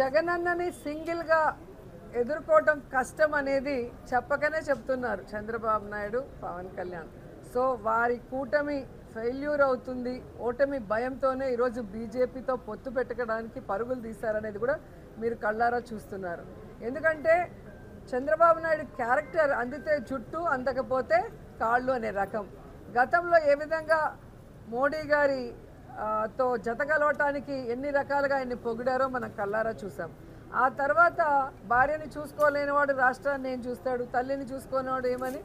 జగనన్నని సింగిల్గా ఎదుర్కోవటం కష్టం అనేది చెప్పకనే చెప్తున్నారు చంద్రబాబు నాయుడు, పవన్ కళ్యాణ్. సో వారి కూటమి ఫెయిల్యూర్ అవుతుంది, ఓటమి భయంతోనే ఈరోజు బీజేపీతో పొత్తు పెట్టుకోవడానికి పరుగులు తీశారనేది కూడా మీరు కళ్ళారా చూస్తున్నారు. ఎందుకంటే చంద్రబాబు నాయుడు క్యారెక్టర్ అందితే జుట్టు, అందకపోతే కాళ్ళు అనే రకం. గతంలో ఏ విధంగా మోడీ గారి తో జతగలవటానికి ఎన్ని రకాలుగా ఆయన్ని పొగిడారో మనం కళ్ళారా చూసాం. ఆ తర్వాత భార్యని చూసుకోలేనివాడు రాష్ట్రాన్ని ఏం చూస్తాడు, తల్లిని చూసుకోనివాడు ఏమని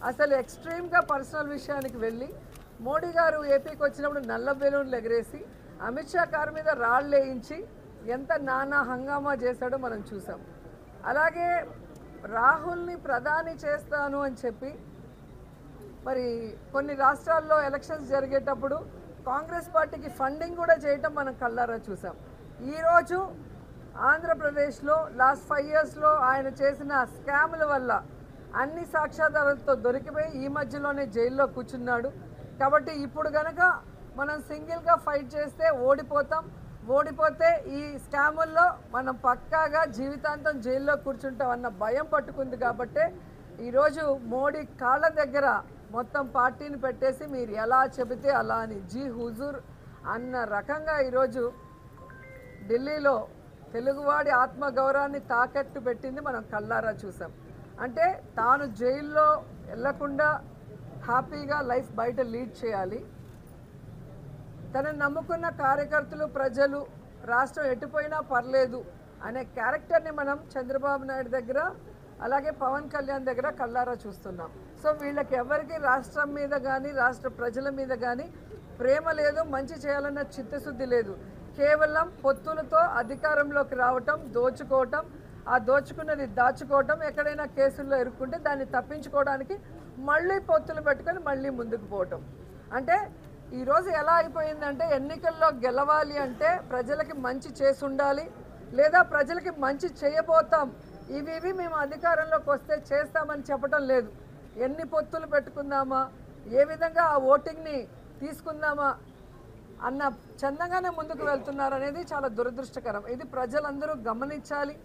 అసలు ఎక్స్ట్రీమ్గా పర్సనల్ విషయానికి వెళ్ళి మోడీ గారు ఏపీకి వచ్చినప్పుడు నల్ల బెలూన్లు ఎగరేసి అమిత్ షా కారు మీద రాళ్ళు వేయించి ఎంత నానా హంగామా చేశాడో మనం చూసాం. అలాగే రాహుల్ని ప్రధాని చేస్తాను అని చెప్పి మరి కొన్ని రాష్ట్రాల్లో ఎలక్షన్స్ జరిగేటప్పుడు కాంగ్రెస్ పార్టీకి ఫండింగ్ కూడా చేయటం మనం కళ్ళారా చూసాం. ఈరోజు ఆంధ్రప్రదేశ్లో లాస్ట్ 5 yearsలో ఆయన చేసిన స్కాముల వల్ల అన్ని సాక్ష్యాధారాలతో దొరికిపోయి ఈ మధ్యలోనే జైల్లో కూర్చున్నాడు. కాబట్టి ఇప్పుడు కనుక మనం సింగిల్గా ఫైట్ చేస్తే ఓడిపోతే ఈ స్కాముల్లో మనం పక్కాగా జీవితాంతం జైల్లో కూర్చుంటాం అన్న భయం పట్టుకుంది. కాబట్టే ఈరోజు మోడీ కాళ్ళ దగ్గర మొత్తం పార్టీని పెట్టేసి మీరు ఎలా చెబితే అలా అని జీ హుజూర్ అన్న రకంగా ఈరోజు ఢిల్లీలో తెలుగువాడి ఆత్మగౌరవాన్ని తాకట్టు పెట్టింది మనం కళ్ళారా చూసాం. అంటే తాను జైల్లో వెళ్లకుండా హ్యాపీగా లైఫ్ బయట లీడ్ చేయాలి, తనను నమ్ముకున్న కార్యకర్తలు, ప్రజలు, రాష్ట్రం ఎటుపోయినా పర్లేదు అనే క్యారెక్టర్ని మనం చంద్రబాబు నాయుడు దగ్గర అలాగే పవన్ కళ్యాణ్ దగ్గర కళ్ళారా చూస్తున్నాం. సో వీళ్ళకి ఎవరికి రాష్ట్రం మీద కానీ రాష్ట్ర ప్రజల మీద కానీ ప్రేమ లేదు, మంచి చేయాలన్న చిత్తశుద్ధి లేదు. కేవలం పొత్తులతో అధికారంలోకి రావటం, దోచుకోవటం, ఆ దోచుకున్నది దాచుకోవటం, ఎక్కడైనా కేసుల్లో ఇరుక్కుంటే దాన్ని తప్పించుకోవడానికి మళ్ళీ పొత్తులు పెట్టుకొని మళ్ళీ ముందుకు పోవటం. అంటే ఈరోజు ఎలా అయిపోయిందంటే ఎన్నికల్లో గెలవాలి అంటే ప్రజలకి మంచి చేసి ఉండాలి, లేదా ప్రజలకి మంచి చేయబోతాం, ఇవి మేము అధికారంలోకి వస్తే చేస్తామని చెప్పడం లేదు. ఎన్ని పొత్తులు పెట్టుకుందామా, ఏ విధంగా ఆ ఓటింగ్ని తీసుకుందామా అన్న చందంగానే ముందుకు వెళ్తున్నారు అనేది చాలా దురదృష్టకరం. ఇది ప్రజలందరూ గమనించాలి.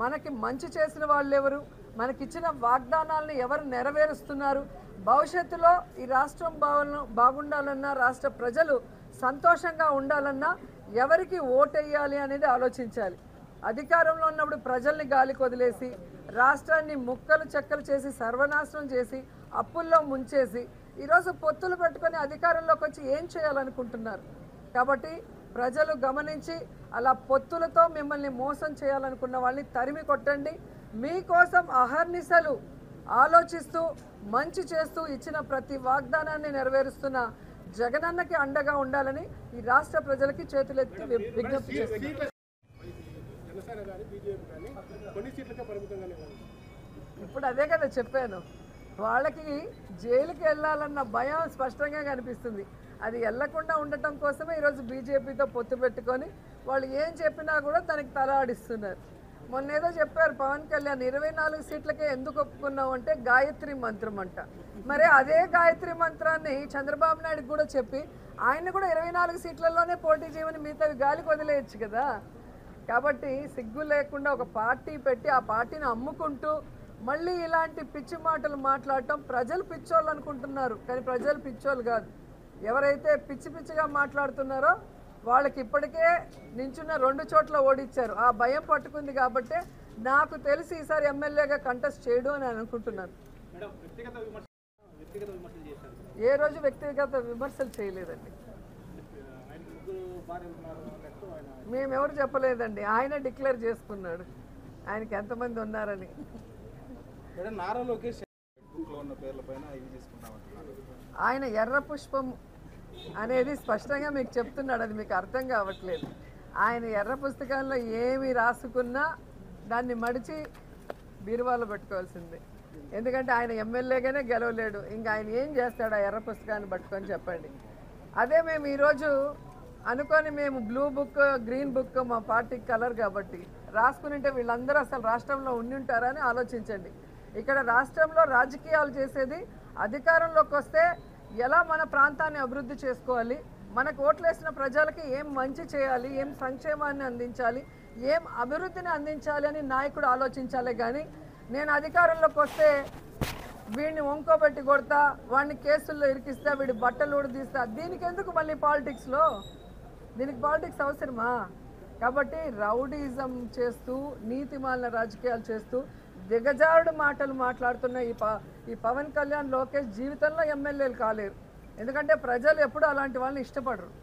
మనకి మంచి చేసిన వాళ్ళు ఎవరు, మనకిచ్చిన వాగ్దానాలను ఎవరు నెరవేరుస్తున్నారు, భవిష్యత్తులో ఈ రాష్ట్రం బాగుండాలన్నా, రాష్ట్ర ప్రజలు సంతోషంగా ఉండాలన్నా ఎవరికి ఓటేయాలి అనేది ఆలోచించాలి. అధికారంలో ఉన్నప్పుడు ప్రజల్ని గాలికి వదిలేసి రాష్ట్రాన్ని ముక్కలు చెక్కలు చేసి సర్వనాశనం చేసి అప్పుల్లో ముంచేసి ఈరోజు పొత్తులు పెట్టుకొని అధికారంలోకి వచ్చి ఏం చేయాలనుకుంటున్నారు. కాబట్టి ప్రజలు గమనించి అలా పొత్తులతో మిమ్మల్ని మోసం చేయాలనుకున్న వాళ్ళని తరిమి కొట్టండి. మీకోసం అహర్నిశలు ఆలోచిస్తూ మంచి చేస్తూ ఇచ్చిన ప్రతి వాగ్దానాన్ని నెరవేరుస్తున్న జగనన్నకి అండగా ఉండాలని ఈ రాష్ట్ర ప్రజలకి చేతులెత్తి విజ్ఞప్తి చేస్తున్నారు. ఇప్పుడు అదే కదా చెప్పాను, వాళ్ళకి జైలుకి వెళ్ళాలన్న భయం స్పష్టంగా కనిపిస్తుంది. అది వెళ్లకుండా ఉండటం కోసమే ఈరోజు బీజేపీతో పొత్తు పెట్టుకొని వాళ్ళు ఏం చెప్పినా కూడా తనకి తల ఆడిస్తున్నారు. మొన్నేదో చెప్పారు పవన్ కళ్యాణ్ 24 సీట్లకే ఎందుకు ఒప్పుకున్నావు అంటే గాయత్రి మంత్రం అంట. మరి అదే గాయత్రి మంత్రాన్ని చంద్రబాబు నాయుడు కూడా చెప్పి ఆయన కూడా 24 సీట్లలోనే పోటీ చేయమని మిగతావి గాలికి వదిలేయచ్చు కదా. కాబట్టి సిగ్గు లేకుండా ఒక పార్టీ పెట్టి ఆ పార్టీని అమ్ముకుంటూ మళ్ళీ ఇలాంటి పిచ్చి మాటలు మాట్లాడటం, ప్రజలు పిచ్చోళ్ళు అనుకుంటున్నారు కానీ ప్రజలు పిచ్చోళ్ళు కాదు. ఎవరైతే పిచ్చి పిచ్చిగా మాట్లాడుతున్నారో వాళ్ళకి ఇప్పటికే నించున్న 2 చోట్ల ఓడించారు. ఆ భయం పట్టుకుంది కాబట్టి నాకు తెలిసి ఈసారి ఎమ్మెల్యేగా కంటెస్ట్ చేయడు అని అనుకుంటున్నాను. ఏ రోజు వ్యక్తిగత విమర్శలు చేయలేదండి, మేమెవరు చెప్పలేదండి. ఆయన డిక్లేర్ చేసుకున్నాడు ఆయనకి ఎంతమంది ఉన్నారని. ఆయన ఎర్ర పుష్పం అనేది స్పష్టంగా మీకు చెప్తున్నాడు, అది మీకు అర్థం కావట్లేదు. ఆయన ఎర్ర పుస్తకంలో ఏమి రాసుకున్నా దాన్ని మడిచి బీరువాలో పెట్టుకోవాల్సిందే. ఎందుకంటే ఆయన ఎమ్మెల్యేగానే గెలవలేడు, ఇంకా ఆయన ఏం చేస్తాడు ఆ ఎర్ర పుస్తకాన్ని పట్టుకొని చెప్పండి. అదే మేము ఈరోజు అనుకొని మేము బ్లూ బుక్, గ్రీన్ బుక్ మా పార్టీకి కలర్ కాబట్టి రాసుకునింటే వీళ్ళందరూ అసలు రాష్ట్రంలో ఉండి ఉంటారని ఆలోచించండి. ఇక్కడ రాష్ట్రంలో రాజకీయాలు చేసేది అధికారంలోకి వస్తే ఎలా మన ప్రాంతాన్ని అభివృద్ధి చేసుకోవాలి, మనకు ఓట్లేసిన ప్రజలకి ఏం మంచి చేయాలి, ఏం సంక్షేమాన్ని అందించాలి, ఏం అభివృద్ధిని అందించాలి అని నాయకుడు ఆలోచించాలి. కానీ నేను అధికారంలోకి వస్తే వీడిని వంకోబెట్టి కొడతా, వాడిని కేసుల్లో ఇరికిస్తా, వీడి బట్టలు ఊడదీస్తా, దీనికి ఎందుకు మళ్ళీ పాలిటిక్స్లో? దీనికి పాలిటిక్స్ అవసరమా? కాబట్టి రౌడీజం చేస్తూ నీతిమాలిన రాజకీయాలు చేస్తూ దిగజారుడు మాటలు మాట్లాడుతున్న ఈ పవన్ కళ్యాణ్, లోకేష్ జీవితంలో ఎమ్మెల్యేలు కాలేరు. ఎందుకంటే ప్రజలు ఎప్పుడూ అలాంటి వాళ్ళని ఇష్టపడరు.